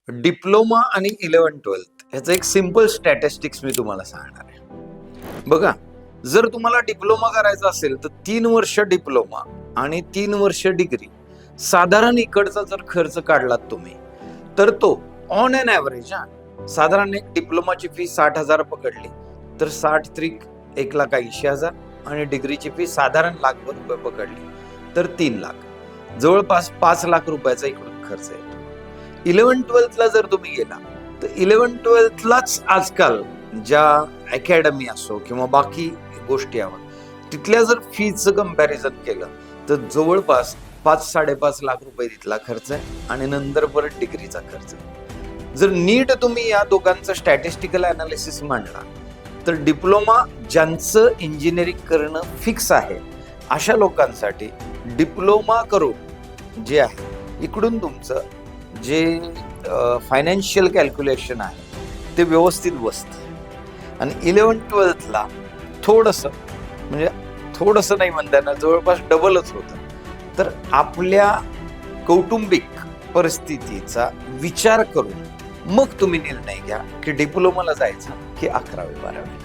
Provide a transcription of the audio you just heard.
Diploma आणि 11-12 ह्याचं एक सिम्पल स्टॅटिस्टिक्स मी तुम्हाला सांगणार आहे. बघा, जर तुम्हाला डिप्लोमा करायचा असेल तर 3 वर्ष डिप्लोमा आणि 3 वर्ष डिग्री, साधारण इकडचा जर खर्च काढलात तुम्ही तर तो ऑन अन ॲव्हरेज साधारण एक डिप्लोमाची फी 60,000 पकडली तर 60 त्रिक 1,80,000 आणि डिग्रीची फी साधारण ₹1,00,000 पकडली तर 3 लाख, जवळपास 5 लाख रुपयाचा इकडून खर्च येतो. 11-12 जर तुम्ही गेला तर 11-12लाच आजकाल ज्या अकॅडमी असो किंवा बाकी गोष्टी आहेत तिथल्या जर फीचं कम्पॅरिझन केलं तर जवळपास 5-5.5 लाख रुपये तिथला खर्च आहे आणि नंतर परत डिग्रीचा खर्च आहे. जर नीट तुम्ही या दोघांचं स्टॅटिस्टिकल अनालिसिस मांडला तर डिप्लोमा ज्यांचं इंजिनिअरिंग करणं फिक्स आहे अशा लोकांसाठी डिप्लोमा करून जे आहे इकडून तुमचं जे फायनान्शियल कॅल्क्युलेशन आहे ते व्यवस्थित बसतं आणि 11-12ला थोडंसं म्हणजे थोडंसं नाही म्हणताना जवळपास डबलच होतं. तर आपल्या कौटुंबिक परिस्थितीचा विचार करून मग तुम्ही निर्णय घ्या की डिप्लोमाला जायचं की 11वी-12वी.